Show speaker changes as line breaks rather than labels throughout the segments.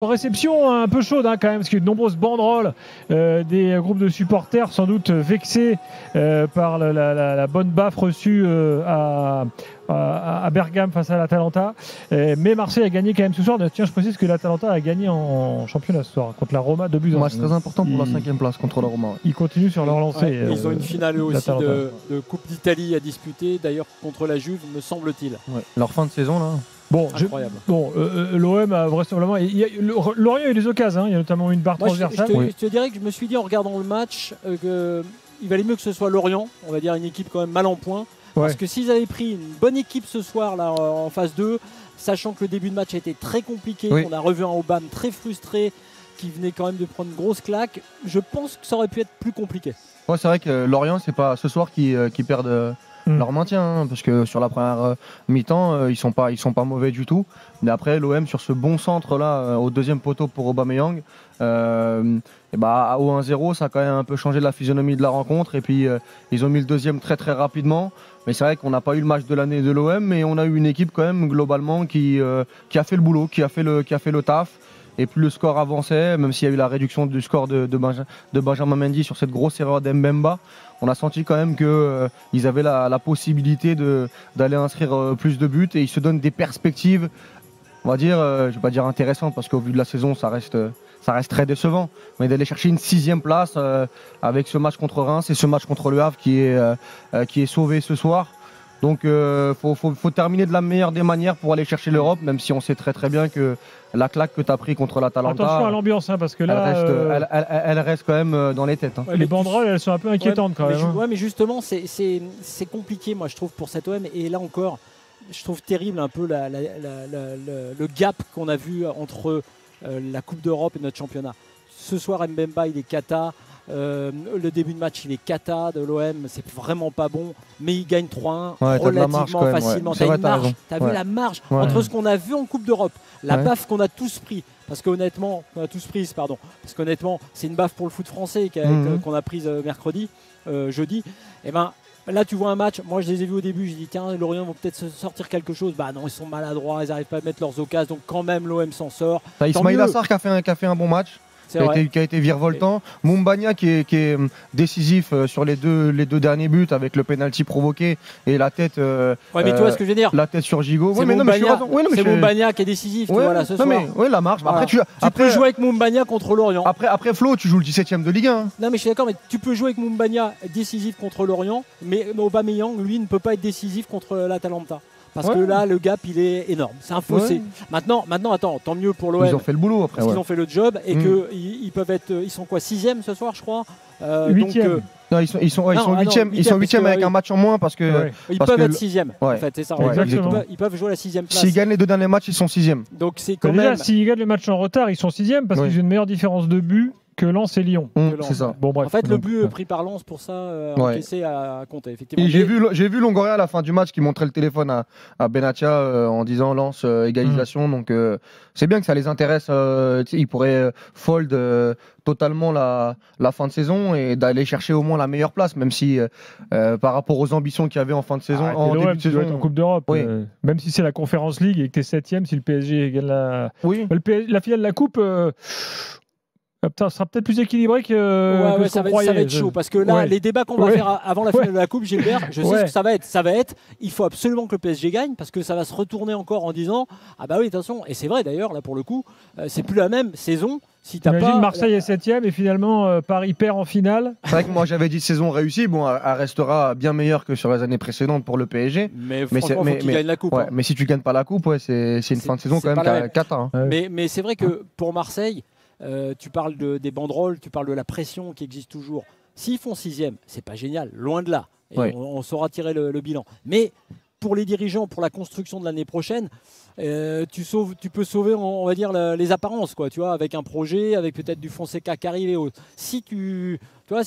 Réception un peu chaude quand même, parce qu'il y a de nombreuses banderoles des groupes de supporters, sans doute vexés par la bonne baffe reçue à Bergame face à l'Atalanta. Mais Marseille a gagné quand même ce soir. Tiens, je précise que l'Atalanta a gagné en championnat ce soir contre la Roma 2-1.
Match très important pour la 5e place contre la Roma.
Ils continuent sur leur lancée.
Ouais, ils ont une finale aussi de Coupe d'Italie à disputer, d'ailleurs contre la Juve, me semble-t-il.
Ouais. Leur fin de saison là.
Bon, l'OM a vraisemblablement. Lorient a eu des occasions, il y a notamment une barre transversale.
Je te dirais que je me suis dit en regardant le match qu'il valait mieux que ce soit Lorient, on va dire une équipe quand même mal en point. Ouais. Parce que s'ils avaient pris une bonne équipe ce soir là, en phase 2, sachant que le début de match a été très compliqué, on a revu un Aubame très frustré qui venait quand même de prendre une grosse claque, je pense que ça aurait pu être plus compliqué.
Ouais, c'est vrai que Lorient, c'est pas ce soir qui perdent. Leur maintien, parce que sur la première mi-temps, ils sont pas mauvais du tout. Mais après, l'OM sur ce bon centre là, au deuxième poteau pour Aubameyang, au 1-0, ça a quand même un peu changé la physionomie de la rencontre. Et puis ils ont mis le deuxième très très rapidement. Mais c'est vrai qu'on n'a pas eu le match de l'année de l'OM, mais on a eu une équipe quand même globalement qui a fait le boulot, qui a fait le taf. Et plus le score avançait, même s'il y a eu la réduction du score de Benjamin Mendy sur cette grosse erreur d'Mbemba, on a senti quand même qu'ils avaient la possibilité d'aller inscrire plus de buts et ils se donnent des perspectives, on va dire, je ne vais pas dire intéressantes parce qu'au vu de la saison, ça reste très décevant. Mais d'aller chercher une 6e place avec ce match contre Reims et ce match contre Le Havre qui est sauvé ce soir. Donc faut terminer de la meilleure des manières pour aller chercher l'Europe, même si on sait très très bien que la claque que tu as pris contre l'Atalanta.
Attention à l'ambiance, parce que là.
Elle reste quand même dans les têtes.
Ouais, les banderoles, elles sont un peu inquiétantes quand même.
Ouais, mais justement, c'est compliqué, moi, je trouve, pour cet OM. Et là encore, je trouve terrible un peu le gap qu'on a vu entre la Coupe d'Europe et notre championnat. Ce soir, Mbemba, il est cata. Le début de match il est cata de l'OM, c'est vraiment pas bon, mais il gagne 3-1 relativement facilement. T'as une marge, t'as vu la marge entre ce qu'on a vu en Coupe d'Europe, la baffe qu'on a tous pris, parce qu'honnêtement, c'est une baffe pour le foot français qu'on a prise jeudi. Et ben là tu vois un match, moi je les ai vus au début, j'ai dit tiens Lorient vont peut-être se sortir quelque chose, bah non ils sont maladroits, ils n'arrivent pas à mettre leurs occasions, donc quand même l'OM s'en sort.
T'as Ismaïla Sarr qui a fait un bon match. Qui a été virevoltant. Moumbagna qui est décisif sur les deux derniers buts avec le penalty provoqué et la tête.
Mais tu vois ce que je veux dire.
La tête sur Gigot.
C'est Moumbagna qui est décisif. Ce soir.
La marche.
Voilà. Après, tu peux jouer avec Moumbagna contre Lorient.
Après Flo, tu joues le 17e de Ligue 1.
Non mais je suis d'accord, mais tu peux jouer avec Moumbagna décisif contre Lorient, mais Aubameyang lui ne peut pas être décisif contre l'Atalanta. Parce que là, le gap, il est énorme. C'est un fossé. Maintenant, attends, tant mieux pour l'OM.
Ils ont fait le boulot après.
Parce qu'ils ont fait le job et qu'ils peuvent être. Ils sont quoi, 6e ce soir, je crois.
8e.
Non, ils sont 8e. Ils sont 8e avec un match en moins parce que.
Ils peuvent être 6e. En fait, c'est ça.
Exactement.
Ils peuvent jouer la 6e place.
S'ils gagnent les 2 derniers matchs, ils sont 6e.
Donc c'est quand
même.
Déjà,
s'ils gagnent les matchs en retard, ils sont 6e parce qu'ils ont une meilleure différence de but que Lens et Lyon.
C'est ça.
Bon, bref,
en fait, le but pris par Lens pour ça, encaissé à compter. Effectivement.
Et j'ai vu Longoria à la fin du match qui montrait le téléphone à Benatia en disant Lens égalisation. Donc c'est bien que ça les intéresse. Ils pourraient fold totalement la fin de saison et d'aller chercher au moins la meilleure place, même si par rapport aux ambitions qu'il y avait en fin de saison, en début de saison,
en Coupe d'Europe, même si c'est la Conférence League et que tu es 7e, si le PSG gagne la finale de la Coupe. Ça sera peut-être plus équilibré que
ça va être chaud parce que là, les débats qu'on va faire avant la finale de la Coupe, Gilbert, je sais ce que ça va être. Ça va être, il faut absolument que le PSG gagne parce que ça va se retourner encore en disant ah bah oui attention, et c'est vrai d'ailleurs là pour le coup, c'est plus la même saison. Si t'as
pas Marseille est 7e et finalement Paris perd en finale.
C'est vrai que moi j'avais dit saison réussie, bon elle restera bien meilleure que sur les années précédentes pour le PSG.
Mais franchement, faut qu'il gagne la Coupe.
Mais si tu gagnes pas la Coupe, c'est une fin de saison quand même cata.
Mais c'est vrai que pour Marseille. Tu parles des banderoles, tu parles de la pression qui existe toujours. S'ils font 6e, c'est pas génial, loin de là. Et on saura tirer le bilan. Mais pour les dirigeants, pour la construction de l'année prochaine, tu peux sauver, on va dire, les apparences, quoi, tu vois, avec un projet, avec peut-être du Fonseca qui arrive et autres. Si tu vois,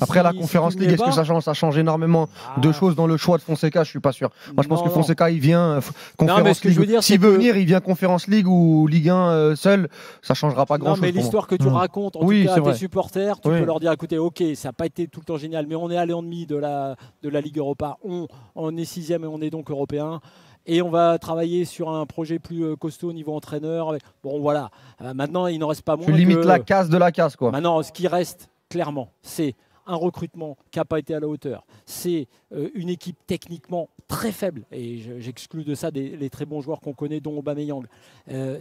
après la Conférence League, est-ce que ça change énormément de choses dans le choix de Fonseca? Je suis pas sûr. Moi, je pense que Fonseca, il vient Conférence League. S'il veut venir, il vient Conférence League ou Ligue 1 seul. Ça changera pas grand-chose.
Non, mais l'histoire que tu racontes, en tout cas, à tes supporters, tu peux leur dire, écoutez, ok, ça n'a pas été tout le temps génial, mais on est allé en demi de la Ligue Europa. On est 6e et on est donc européen. et on va travailler sur un projet plus costaud au niveau entraîneur. Bon, voilà. Maintenant, il n'en reste pas moins.
Tu limites la casse de la casse, quoi.
Maintenant, ce qui reste, clairement, c'est un recrutement qui n'a pas été à la hauteur. C'est une équipe techniquement très faible. Et j'exclus de ça les très bons joueurs qu'on connaît, dont Aubameyang.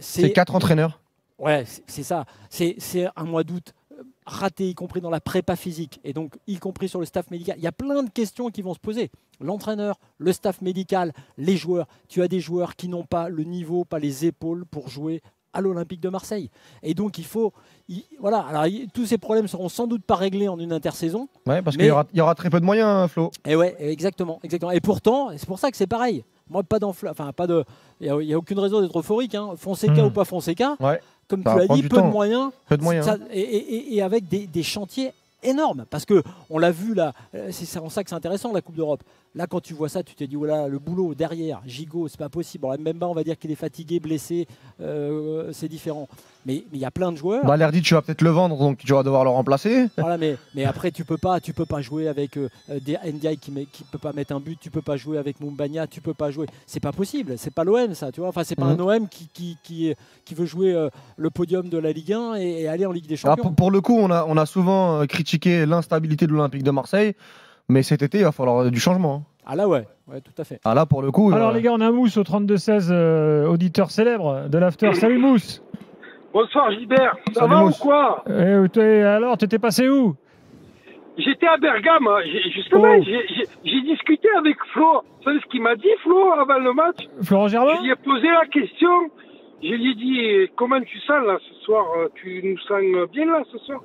C'est 4 entraîneurs.
Ouais, c'est ça. C'est un mois d'août raté, y compris dans la prépa physique, et donc y compris sur le staff médical. Il y a plein de questions qui vont se poser. L'entraîneur, le staff médical, les joueurs. Tu as des joueurs qui n'ont pas le niveau, pas les épaules pour jouer à l'Olympique de Marseille. Et donc voilà. Alors tous ces problèmes seront sans doute pas réglés en une intersaison.
Ouais, parce qu'il y aura très peu de moyens, Flo.
Et ouais, exactement. Et pourtant, c'est pour ça que c'est pareil. Moi, il n'y a aucune raison d'être euphorique. Hein. Fonseca ou pas Fonseca.
Ouais.
Comme tu l'as dit, peu de moyens.
Peu de moyens.
Et avec des chantiers énormes. Parce qu'on l'a vu là, c'est en ça que c'est intéressant, la Coupe d'Europe. Là, quand tu vois ça, tu t'es dit, voilà, le boulot derrière, Gigot, c'est pas possible. Alors, même pas, on va dire qu'il est fatigué, blessé, c'est différent. Mais il y a plein de joueurs.
Lerdi, tu vas peut-être le vendre, donc tu vas devoir le remplacer.
Voilà, mais après, tu peux pas jouer avec des Ndiaye qui peut pas mettre un but, tu peux pas jouer avec Moumbagna, tu peux pas jouer. C'est pas possible, c'est pas l'OM, ça, tu vois. Enfin, c'est pas un OM qui veut jouer le podium de la Ligue 1 et aller en Ligue des Champions.
Alors, pour le coup, on a souvent critiqué l'instabilité de l'Olympique de Marseille. Mais cet été, il va falloir du changement.
Ah là, ouais, tout à fait.
Ah là, pour le coup.
Alors, les gars, on a Mousse au 32-16, auditeur célèbre de l'After. Salut Mousse.
Bonsoir Gilbert. Ça
Salut,
va
Mousse.
ou quoi?
Alors, t'étais passé où?
J'étais à Bergame. Justement, j'ai discuté avec Flo. Vous savez ce qu'il m'a dit, Flo, avant le match?
Florent Germain?
Je lui ai posé la question. Je lui ai dit, comment tu sens là ce soir? Tu nous sens bien là ce soir?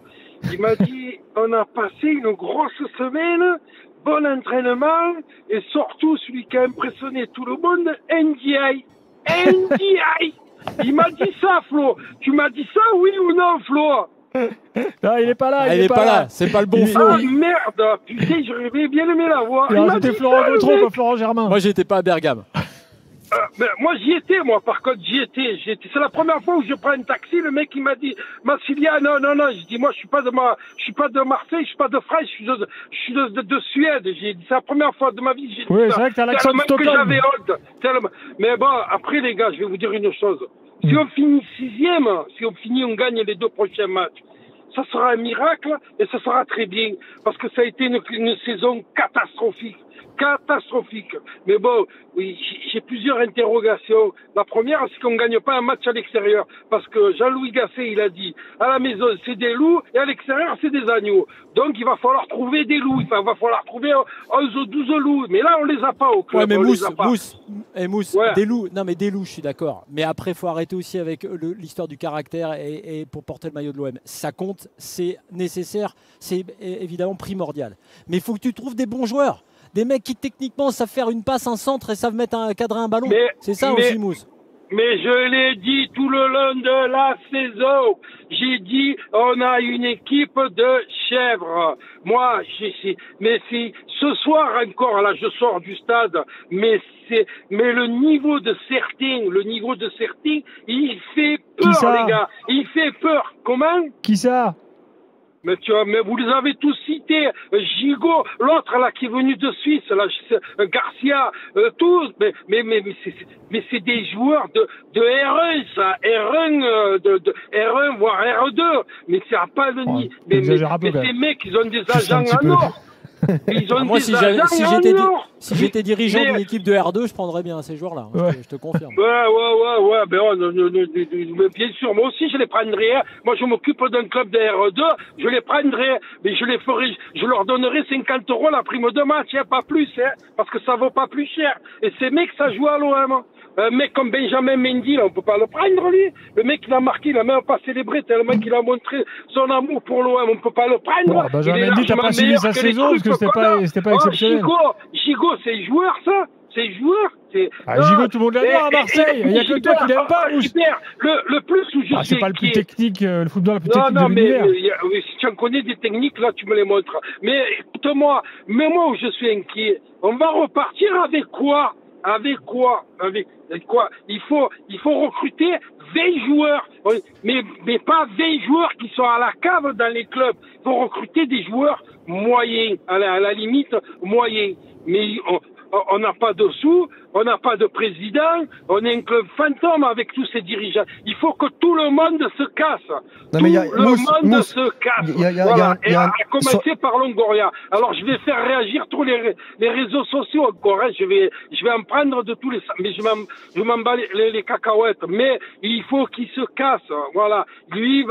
Il m'a dit, on a passé une grosse semaine, bon entraînement, et surtout celui qui a impressionné tout le monde, Ndiaye. Ndiaye. Il m'a dit ça, Flo. Tu m'as dit ça, oui ou non, Flo?
Non, il est pas là.
Il est pas là. C'est pas le bon Flo.
Ah merde, putain, j'aurais bien aimé la voir.
C'était Florent Gautreau, pas Florent Germain.
Moi, j'étais pas à Bergame.
Mais moi j'y étais, par contre j'y étais. C'est la première fois où je prends un taxi, le mec il m'a dit, Massilia, non, je dis moi je suis pas de Marseille, je suis pas de France, je suis de Suède. J'ai dit c'est la première fois de ma vie.
Oui, c'est vrai que t'as l'accent de Stockholm.
Mais bon, après les gars, je vais vous dire une chose. Si on finit 6e, on gagne les 2 prochains matchs. Ça sera un miracle et ça sera très bien parce que ça a été une saison catastrophique. Mais bon, oui, j'ai plusieurs interrogations. La première, c'est qu'on ne gagne pas un match à l'extérieur. Parce que Jean-Louis Gasset, il a dit, à la maison, c'est des loups, et à l'extérieur, c'est des agneaux. Donc, il va falloir trouver des loups. Il va falloir trouver 11 ou 12 loups. Mais là, on les a pas au club.
Ouais, mais Mousse,
ouais.
des loups, je suis d'accord. Mais après, il faut arrêter aussi avec l'histoire du caractère et pour porter le maillot de l'OM. Ça compte, c'est nécessaire, c'est évidemment primordial. Mais il faut que tu trouves des bons joueurs. Des mecs qui techniquement savent faire une passe, un centre et savent mettre un cadre à un ballon. C'est ça aussi, Mousse.
Mais je l'ai dit tout le long de la saison. J'ai dit, on a une équipe de chèvres. Moi, mais c'est ce soir encore, là, je sors du stade, mais le niveau de certains, il fait peur, les gars. Il fait peur. Comment?
Qui ça?
Mais vous les avez tous cités, Gigot, l'autre là qui est venu de Suisse, là, Garcia, tous, mais c'est des joueurs de R1, ça, R1, de R1 voire R2, mais ça n'a pas le nid. Mais ces mecs, ils ont des agents en or. Ils ont
moi,
des agents en or.
Si j'étais dirigeant d'une équipe de R2, je prendrais bien ces joueurs-là.
Ouais.
Je te confirme.
Ouais. Mais bien sûr, moi aussi je les prendrais. Moi je m'occupe d'un club de R2, je les prendrais. Mais je leur donnerais 50 € la prime de match, pas plus, parce que ça vaut pas plus cher. Et ces mecs, ça joue à l'OM. Un mec comme Benjamin Mendy, là, on peut pas le prendre, lui. Le mec, il a marqué, il a même pas célébré tellement qu'il a montré son amour pour l'OM. On peut pas le prendre.
Bon, Benjamin Mendy, t'as pas suivi sa saison parce que c'était pas exceptionnel.
Gigot, c'est joueur, ça. C'est joueur.
Gigot, tout le monde l'adore à Marseille. Il n'y a que toi qui l'aime pas.
Le plus où je sais.
C'est pas le plus technique, le football le plus technique de
l'univers.
l'univers.
Si tu en connais des techniques, là, tu me les montres. Mais écoute-moi, moi où je suis inquiet, on va repartir avec quoi? Avec quoi? Il faut recruter 20 joueurs, mais pas 20 joueurs qui sont à la cave dans les clubs. Il faut recruter des joueurs moyens, à la limite moyens. Mais on n'a pas de sous, on n'a pas de président, on est un club fantôme avec tous ces dirigeants. Il faut que tout le monde se casse.
Non, mais
Tout le monde se casse. Voilà. Et à commencer par Longoria. Alors je vais faire réagir tous les réseaux sociaux encore. Hein. Je vais en prendre de tous les... Mais je m'en bats les cacahuètes. Mais il faut qu'il se casse. Voilà. Lui,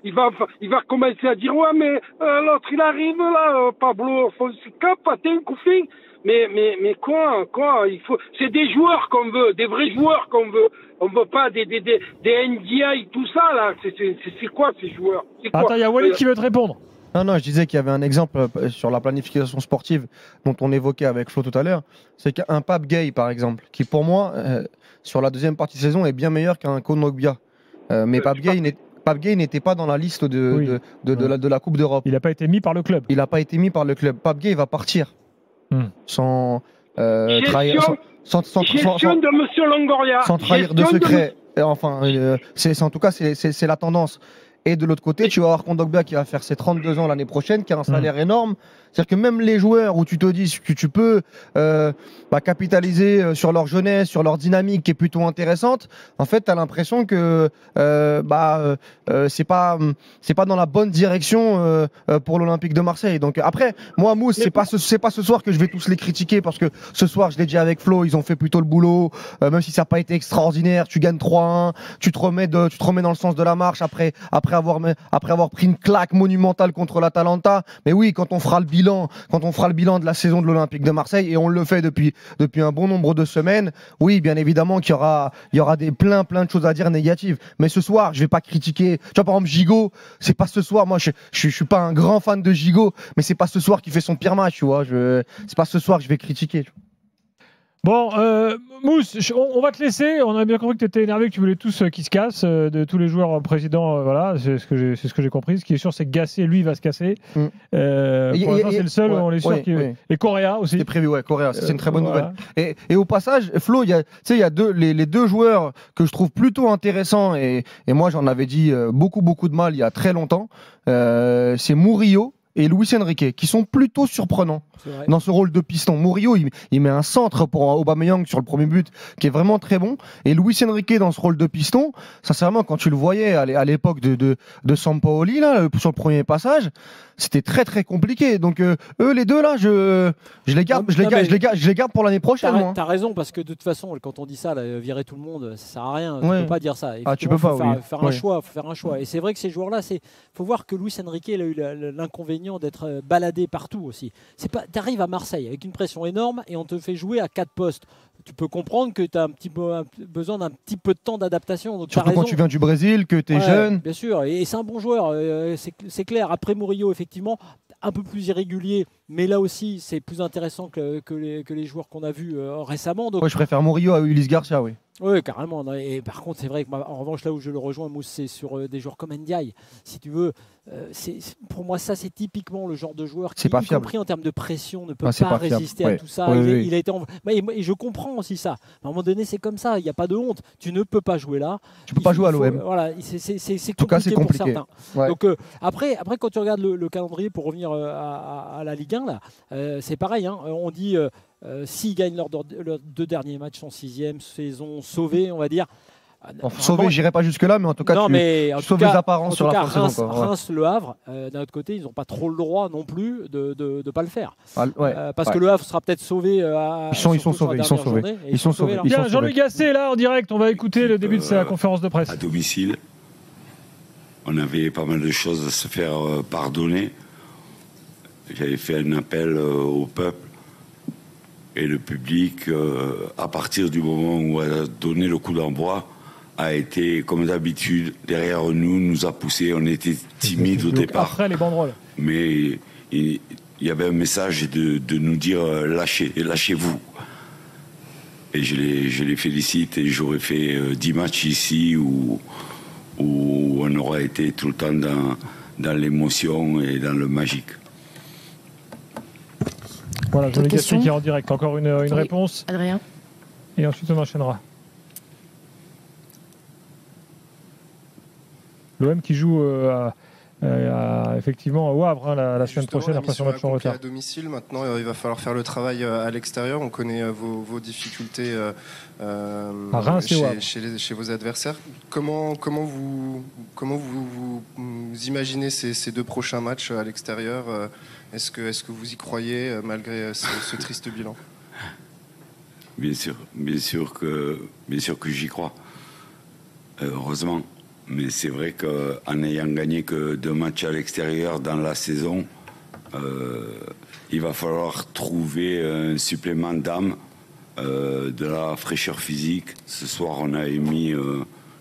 il va commencer à dire, ouais, mais l'autre, il arrive là, Pablo Fonseca, Patin, Koufing. Mais quoi, il faut, c'est des joueurs qu'on veut, des vrais joueurs qu'on veut. On veut pas des NDI, tout ça, là. C'est quoi, ces joueurs?
Attends, il y a Walid qui veut te répondre.
Non, je disais qu'il y avait un exemple sur la planification sportive dont on évoquait avec Flo tout à l'heure. C'est qu'un Pape Gueye, par exemple, qui pour moi, sur la deuxième partie de saison, est bien meilleur qu'un Kondogbia. Mais Pape Gueye n'était pas dans la liste de la Coupe d'Europe.
Il n'a pas été mis par le club.
Il n'a pas été mis par le club. Pape Gueye va partir sans trahir.
Gestion de Monsieur Longoria.
Sans trahir de secret. Enfin, en tout cas, c'est la tendance. Et de l'autre côté, tu vas avoir Kondogbia qui va faire ses 32 ans l'année prochaine, qui a un salaire énorme. C'est-à-dire que même les joueurs où tu te dis que tu peux capitaliser sur leur jeunesse, sur leur dynamique qui est plutôt intéressante, en fait, tu as l'impression que c'est pas dans la bonne direction pour l'Olympique de Marseille. Donc après, moi, Mousse, c'est pas ce soir que je vais tous les critiquer parce que ce soir, je l'ai dit avec Flo, ils ont fait plutôt le boulot, même si ça n'a pas été extraordinaire. Tu gagnes 3-1, tu te remets dans le sens de la marche après avoir pris une claque monumentale contre l'Atalanta. Mais oui, quand on fera le bilan de la saison de l'Olympique de Marseille, et on le fait depuis un bon nombre de semaines, oui, bien évidemment qu'il y aura plein de choses à dire négatives. Mais ce soir, je vais pas critiquer. Tu vois, par exemple, Gigot, c'est pas ce soir. Moi, je suis pas un grand fan de Gigot, mais c'est pas ce soir qu'il fait son pire match, tu vois. C'est pas ce soir que je vais critiquer.
Bon, Mousse, on va te laisser. On a bien compris que tu étais énervé, que tu voulais tous qu'ils se cassent, de tous les joueurs présidents. Voilà, c'est ce que j'ai compris. Ce qui est sûr, c'est que Gasset, lui, va se casser. Pour l'instant, c'est le seul, on est sûr. Et Correa aussi.
C'est prévu, Correa, c'est une très bonne nouvelle. Et au passage, Flo, il y a les deux joueurs que je trouve plutôt intéressants, et moi, j'en avais dit beaucoup de mal il y a très longtemps. C'est Murillo et Luis Enrique, qui sont plutôt surprenants dans ce rôle de piston. Murillo, il met un centre pour Aubameyang sur le premier but, qui est vraiment très bon. Et Luis Enrique dans ce rôle de piston, sincèrement, quand tu le voyais à l'époque de Sampaoli, là, sur le premier passage, c'était très très compliqué. Donc eux, les deux là, je les garde pour l'année prochaine.
T'as raison, parce que de toute façon, quand on dit ça, là, virer tout le monde, ça sert à rien. Tu peux pas dire ça.
Tu peux pas.
Faire un choix. Et c'est vrai que ces joueurs-là, faut voir que Luis Enrique, il a eu l'inconvénient d'être baladé partout aussi. T'arrives à Marseille avec une pression énorme et on te fait jouer à 4 postes. Tu peux comprendre que tu as besoin d'un petit peu de temps d'adaptation.
Surtout quand tu viens du Brésil, que tu es jeune.
Bien sûr, et c'est un bon joueur, c'est clair. Après Murillo, effectivement, un peu plus irrégulier, mais là aussi, c'est plus intéressant que les joueurs qu'on a vus récemment. Donc...
je préfère Murillo à Ulysse Garcia, oui.
Oui, carrément. Et par contre, c'est vrai que en revanche, là où je le rejoins, Mousse, c'est sur des joueurs comme Ndiaye. Si tu veux, pour moi, ça, c'est typiquement le genre de joueur qui, y compris en termes de pression, ne peut pas résister à tout ça. Il a été et je comprends aussi ça. À un moment donné, c'est comme ça. Il n'y a pas de honte. Tu ne peux pas jouer là.
Tu ne peux pas jouer à l'OM.
Voilà, c'est compliqué pour certains. Donc après, quand tu regardes le calendrier, pour revenir à la Ligue 1, là, c'est pareil. On dit... s'ils gagnent leurs 2 derniers matchs en 6e saison, sauvés, on va dire.
Sauvé, j'irai pas jusque-là, mais en tout cas, tu sauves les apparences sur la fin de saison.
Reims, Le Havre, d'un autre côté, ils n'ont pas trop le droit non plus de ne pas le faire. Parce que Le Havre sera peut-être sauvé.
Ils sont sauvés.
Bien, Jean-Louis Gasset est là en direct. On va écouter le début de sa conférence de presse.
À domicile, on avait pas mal de choses à se faire pardonner. J'avais fait un appel au peuple. Et le public, à partir du moment où elle a donné le coup d'envoi, a été, comme d'habitude, derrière nous a poussé. On était timide au départ.
Après les banderoles.
Mais il y avait un message de nous dire lâchez-vous. Et je les félicite, et j'aurais fait 10 matchs ici où on aurait été tout le temps dans l'émotion et dans le magique.
Voilà, Jean-Louis Gasset qui est en direct. Encore une réponse.
Adrien.
Et ensuite, on enchaînera. L'OM qui joue effectivement au Havre la semaine prochaine après son match en retard.
À domicile, maintenant il va falloir faire le travail à l'extérieur. On connaît vos difficultés
à Reims
chez vos adversaires. Comment vous imaginez ces 2 prochains matchs à l'extérieur? Est-ce que vous y croyez malgré ce triste bilan?
Bien sûr que j'y crois. Heureusement. Mais c'est vrai qu'en n'ayant gagné que 2 matchs à l'extérieur dans la saison, il va falloir trouver un supplément d'âme, de la fraîcheur physique. Ce soir, on a émis,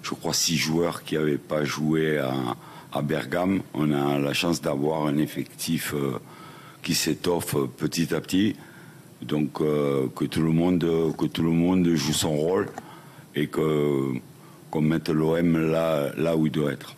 je crois, 6 joueurs qui n'avaient pas joué à Bergame. On a la chance d'avoir un effectif qui s'étoffe petit à petit. Donc que tout le monde joue son rôle et qu'on mette l'OM là où il doit être.